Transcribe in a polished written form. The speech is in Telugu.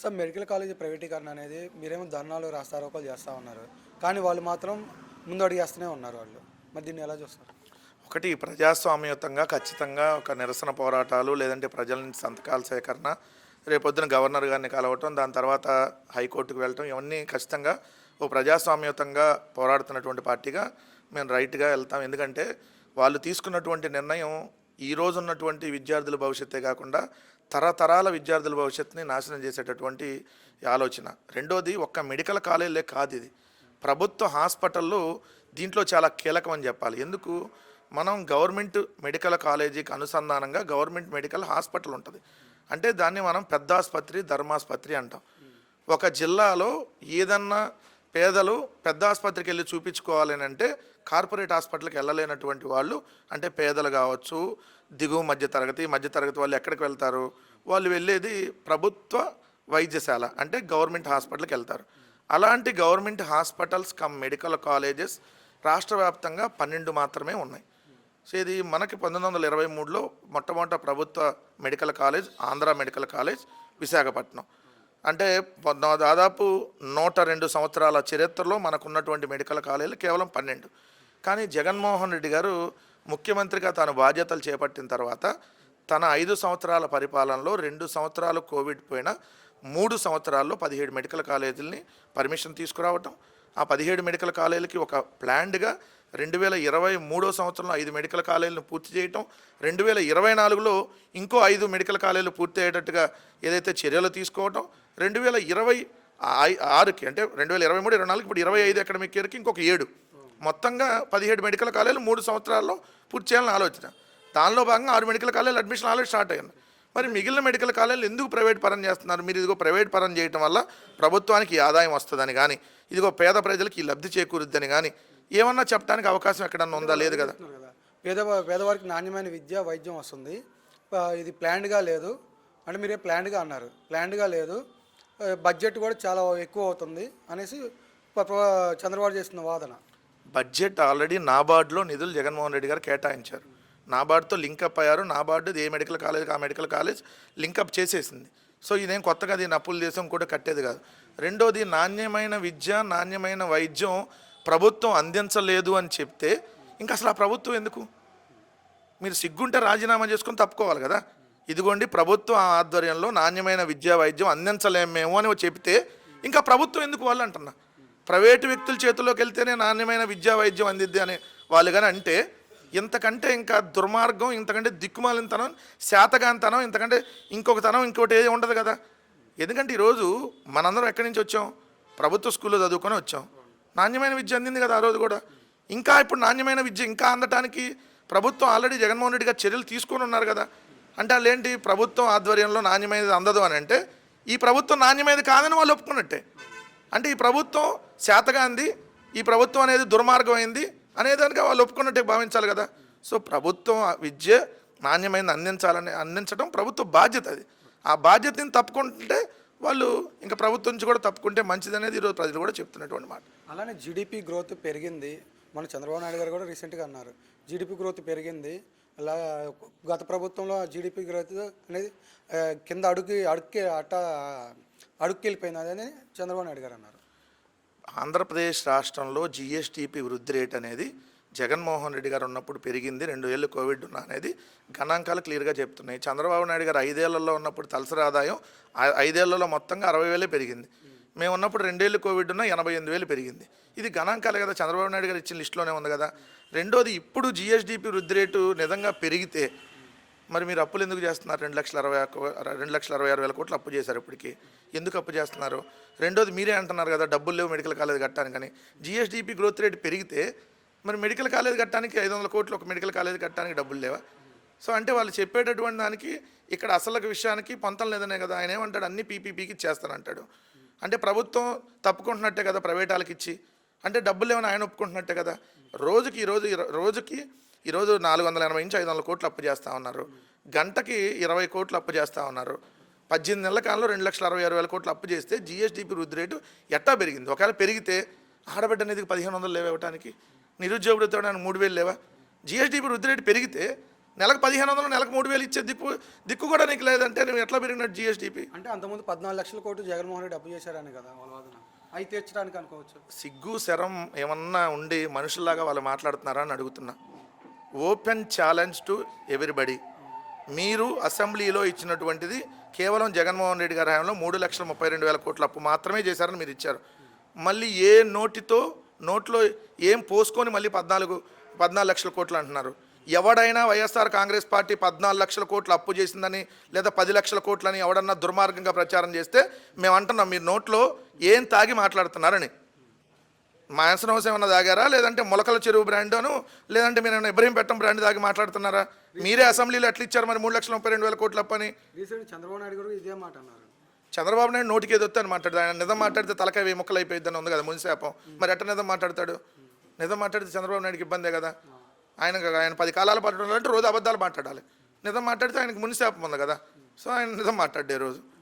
సార్ మెడికల్ కాలేజీ ప్రైవేటీకరణ అనేది మీరేమో ధర్నాలు రాస్తారోకోలు చేస్తూ ఉన్నారు, కానీ వాళ్ళు మాత్రం ముందు అడిగేస్తూనే ఉన్నారు వాళ్ళు. మరి దీన్ని ఎలా చూస్తారు? ఒకటి ప్రజాస్వామ్యయుతంగా ఖచ్చితంగా ఒక నిరసన పోరాటాలు లేదంటే ప్రజల నుంచి సంతకాల సేకరణ, రేపొద్దున గవర్నర్ గారిని కలవటం, దాని తర్వాత హైకోర్టుకు వెళ్ళటం, ఇవన్నీ ఖచ్చితంగా ఓ ప్రజాస్వామ్యయుతంగా పోరాడుతున్నటువంటి పార్టీగా మేము రైట్గా వెళ్తాం. ఎందుకంటే వాళ్ళు తీసుకున్నటువంటి నిర్ణయం ఈ రోజు ఉన్నటువంటి విద్యార్థుల భవిష్యత్తే కాకుండా తరతరాల విద్యార్థుల భవిష్యత్తుని నాశనం చేసేటటువంటి ఆలోచన. రెండోది ఒక్క మెడికల్ కాలేజీలే కాదు, ఇది ప్రభుత్వ హాస్పిటళ్ళు దీంట్లో చాలా కీలకం అని చెప్పాలి. ఎందుకు? మనం గవర్నమెంట్ మెడికల్ కాలేజీకి అనుసంధానంగా గవర్నమెంట్ మెడికల్ హాస్పిటల్ ఉంటుంది. అంటే దాన్ని మనం పెద్ద ఆసుపత్రి, ధర్మాసుపత్రి అంటాం. ఒక జిల్లాలో ఏదన్నా పేదలు పెద్ద ఆసుపత్రికి వెళ్ళి చూపించుకోవాలని అంటే కార్పొరేట్ హాస్పిటల్కి వెళ్ళలేనటువంటి వాళ్ళు, అంటే పేదలు కావచ్చు, దిగువ మధ్యతరగతి వాళ్ళు ఎక్కడికి వెళ్తారు? వాళ్ళు వెళ్ళేది ప్రభుత్వ వైద్యశాల, అంటే గవర్నమెంట్ హాస్పిటల్కి వెళ్తారు. అలాంటి government hospitals come medical colleges రాష్ట్ర వ్యాప్తంగా 12 మాత్రమే ఉన్నాయి. సో ఇది మనకి 1923లో మొట్టమొదట ప్రభుత్వ medical college Andhra medical college Visakhapatnam. అంటే దాదాపు 102 సంవత్సరాల చరిత్రలో మనకున్నటువంటి మెడికల్ కాలేజీలు కేవలం 12. కానీ జగన్మోహన్ రెడ్డి గారు ముఖ్యమంత్రిగా తాను బాధ్యతలు చేపట్టిన తర్వాత తన 5 సంవత్సరాల పరిపాలనలో 2 సంవత్సరాలు కోవిడ్ పోయినా 3 సంవత్సరాల్లో 17 మెడికల్ కాలేజీలని పర్మిషన్ తీసుకురావటం, ఆ 17 మెడికల్ కాలేజీలకి ఒక ప్లాన్డ్గా 2023 సంవత్సరంలో 5 మెడికల్ కాలేజీలను పూర్తి చేయటం, 2024లో ఇంకో 5 మెడికల్ కాలేజీలు పూర్తి అయ్యేటట్టుగా ఏదైతే చర్యలు తీసుకోవటం, 2026కి అంటే 2023, 24 ఇప్పుడు 25 అకాడమిక్ ఇయర్కి ఇంకొక 7, మొత్తంగా 17 మెడికల్ కాలేజీలు 3 సంవత్సరాల్లో పూర్తి చేయాలని ఆలోచన. దానిలో భాగంగా 6 మెడికల్ కాలేజీలు అడ్మిషన్ ఆల్రెడీ స్టార్ట్ అయ్యింది. మరి మిగిలిన మెడికల్ కాలేజీలు ఎందుకు ప్రైవేట్ పరం చేస్తున్నారు? మీరు ఇదిగో ప్రైవేట్ పరం చేయటం వల్ల ప్రభుత్వానికి ఆదాయం వస్తుందని కానీ, ఇదిగో పేద ప్రజలకి లబ్ధి చేకూరుద్దని కానీ ఏమన్నా చెప్పడానికి అవకాశం ఎక్కడన్నా ఉందా? లేదు కదా. పేదవారికి నాణ్యమైన విద్య వైద్యం వస్తుంది, ఇది ప్లాన్డ్గా లేదు అంటే మీరే ప్లాన్డ్గా అన్నారు. ప్లాన్డ్గా లేదు, బడ్జెట్ కూడా చాలా ఎక్కువ అవుతుంది అనేసి చంద్రబాబు చేస్తున్న వాదన. బడ్జెట్ ఆల్రెడీ నాబార్డులో నిధులు జగన్మోహన్ రెడ్డి గారు కేటాయించారు. నాబార్డుతో లింకప్ అయ్యారు. నాబార్డు ఏ మెడికల్ కాలేజ్కి ఆ మెడికల్ కాలేజ్ లింకప్ చేసేసింది. సో ఇదేం కొత్తగా దీన్ని అప్పుల దేశం కూడా కట్టేది కాదు. రెండోది నాణ్యమైన విద్య, నాణ్యమైన వైద్యం ప్రభుత్వం అందించలేదు అని చెప్తే ఇంకా అసలు ఆ ప్రభుత్వం ఎందుకు? మీరు సిగ్గుంటే రాజీనామా చేసుకొని తప్పుకోవాలి కదా. ఇదిగోండి ప్రభుత్వ ఆధ్వర్యంలో నాణ్యమైన విద్యా వైద్యం అందించలేము మేము అని చెప్తే ఇంకా ప్రభుత్వం ఎందుకు వాళ్ళు అంటున్నా. ప్రైవేటు వ్యక్తుల చేతుల్లోకి వెళ్తేనే నాణ్యమైన విద్యా వైద్యం అందిద్ది అనే వాళ్ళు కానీ అంటే ఇంతకంటే ఇంకా దుర్మార్గం, ఇంతకంటే దిక్కుమాలినతనం, శాతగాంతనం, ఇంతకంటే ఇంకొక తనం ఇంకోటి ఏది ఉండదు కదా. ఎందుకంటే ఈరోజు మనందరం ఎక్కడి నుంచి వచ్చాం? ప్రభుత్వ స్కూల్లో చదువుకొని వచ్చాం. నాణ్యమైన విద్య అందింది కదా ఆ రోజు కూడా. ఇంకా ఇప్పుడు నాణ్యమైన విద్య ఇంకా అందటానికి ప్రభుత్వం ఆల్రెడీ జగన్మోహన్ రెడ్డి గారు చర్యలు తీసుకొని ఉన్నారు కదా. అంటే వాళ్ళేంటి, ప్రభుత్వం ఆధ్వర్యంలో నాణ్యమైనది అందదు అని అంటే ఈ ప్రభుత్వం నాణ్యమైనది కాదని వాళ్ళు ఒప్పుకున్నట్టే. అంటే ఈ ప్రభుత్వం శాతగాంది, ఈ ప్రభుత్వం అనేది దుర్మార్గమైంది అనేదానికి వాళ్ళు ఒప్పుకున్నట్టే భావించాలి కదా. సో ప్రభుత్వం విద్య నాణ్యమైనది అందించడం ప్రభుత్వ బాధ్యత. అది ఆ బాధ్యతని తప్పుకుంటే వాళ్ళు ఇంకా ప్రభుత్వం నుంచి కూడా తప్పుకుంటే మంచిది అనేది ఈరోజు ప్రజలు కూడా చెప్తున్నటువంటి మాట. అలానే జీడిపి గ్రోత్ పెరిగింది. మన చంద్రబాబు నాయుడు గారు కూడా రీసెంట్గా అన్నారు జీడిపి గ్రోత్ పెరిగింది. అలా గత ప్రభుత్వంలో జీడిపి గ్రోత్ అనేది కింద అడుక్కి వెళ్ళిపోయింది అని చంద్రబాబు నాయుడు గారు అన్నారు. ఆంధ్రప్రదేశ్ రాష్ట్రంలో జిఎస్టిపి వృద్ధి రేట్ అనేది జగన్మోహన్ రెడ్డి గారు ఉన్నప్పుడు పెరిగింది, 2 ఏళ్ళు కోవిడ్ ఉన్నా అనేది గణాంకాలు క్లియర్గా చెప్తున్నాయి. చంద్రబాబు నాయుడు గారు 5 ఏళ్లలో ఉన్నప్పుడు తలసరి ఆదాయం 5 ఏళ్లలో మొత్తంగా 60,000 పెరిగింది. మేము ఉన్నప్పుడు 2 ఏళ్ళు కోవిడ్ ఉన్నా 88,000 పెరిగింది. ఇది గణాంకాలే కదా, చంద్రబాబు నాయుడు గారు ఇచ్చిన లిస్టులోనే ఉంది కదా. రెండోది, ఇప్పుడు జిఎస్డిపి వృద్ధి రేటు నిజంగా పెరిగితే మరి మీరు అప్పులు ఎందుకు చేస్తున్నారు? 2,60,000 కోట్లు అప్పు చేశారు. ఇప్పటికీ ఎందుకు అప్పు చేస్తున్నారు? రెండోది, మీరే అంటున్నారు కదా డబ్బులు లేవు మెడికల్ కాలేజ్ కట్టడానికని. జిఎస్డిపి గ్రోత్ రేట్ పెరిగితే మరి మెడికల్ కాలేజ్ కట్టడానికి 500 కోట్లు ఒక మెడికల్ కాలేజ్ కట్టడానికి డబ్బులు లేవా? సో అంటే వాళ్ళు చెప్పేటటువంటి దానికి ఇక్కడ అసలు విషయానికి పొంతం లేదనే కదా. ఆయన ఏమంటాడు, అన్ని పీపీపీకి ఇచ్చేస్తానంటాడు. అంటే ప్రభుత్వం తప్పుకుంటున్నట్టే కదా ప్రైవేట్ వాళ్ళకి ఇచ్చి. అంటే డబ్బులు ఏమైనా ఆయన ఒప్పుకుంటున్నట్టే కదా. రోజుకి ఈరోజు 480 నుంచి 500 కోట్లు అప్పు చేస్తూ ఉన్నారు. గంటకి 20 కోట్లు అప్పు చేస్తూ ఉన్నారు. 18 నెలల కాలంలో 2,66,000 కోట్లు అప్పు చేస్తే జిఎస్డిపి వృద్ధి రేటు ఎట్టా పెరిగింది? ఒకవేళ పెరిగితే ఆడబిడ్డ నిధికి 1,500 లేవు ఇవ్వడానికి, నిరుద్యోగుడితో 3,000 లేవా? జిఎస్డిపి వృద్ధి రేటు పెరిగితే నెలకు 1500, నెలకు 3000 ఇచ్చే దిక్కు కూడా నీకు లేదంటే నువ్వు ఎట్లా పెరిగినట్టు జిఎస్డిపి? అంటే అంతకుముందు 14 లక్షల కోట్లు జగన్మోహన్ రెడ్డి అప్పు చేశారని కదా వాళ్ళ వాదన. అవి తీర్చడానికి అనుకోవచ్చు. సిగ్గు శరం ఏమన్నా ఉండి మనుషుల్లాగా వాళ్ళు మాట్లాడుతున్నారా అని అడుగుతున్నా. Open challenge to everybody. మీరు అసెంబ్లీలో ఇచ్చినటువంటిది కేవలం జగన్మోహన్ రెడ్డి గారి హయాంలో 3,32,000 కోట్ల అప్పు మాత్రమే చేశారని మీరు ఇచ్చారు. మళ్ళీ ఏ నోట్లో ఏం పోసుకొని మళ్ళీ 14 లక్షల కోట్లు అంటున్నారు. ఎవడైనా వైఎస్ఆర్ కాంగ్రెస్ పార్టీ 14 లక్షల కోట్లు అప్పు చేసిందని లేదా 10 లక్షల కోట్లని ఎవడన్నా దుర్మార్గంగా ప్రచారం చేస్తే మేము అంటున్నాం మీరు నోట్లో ఏం తాగి మాట్లాడుతున్నారని. మాంసం హౌస్ ఏమన్నా తాగారా, లేదంటే మొలకల చెరువు బ్రాండ్ను, లేదంటే మీరు ఏమైనా ఇబ్రహీంపట్నం బ్రాండ్ తాగి మాట్లాడుతున్నారా? మీరే అసెంబ్లీలో ఎట్లా ఇచ్చారు మరి 3,32,000 కోట్ల అప్పని? రీసెంట్ చంద్రబాబు నాయుడు గారు ఇదే మాట అన్నారు. చంద్రబాబు నాయుడు నోటికి ఏదొస్తే అని మాట్లాడతాడు. ఆయన నిజం మాట్లాడితే తలకాయ 1000 ముక్కలు అయిపోయిద్దని ఉంది కదా మున్శాపం. మరి ఎట్ట నిజం మాట్లాడతాడు? నిజం మాట్లాడితే చంద్రబాబు నాయుడుకి ఇబ్బందే కదా. ఆయన 10 కాలాలు పట్టడం అంటే రోజు అబద్ధాలు మాట్లాడాలి. నిజం మాట్లాడితే ఆయనకు మున్శాపం ఉంది కదా. సో ఆయన నిజం మాట్లాడే రోజు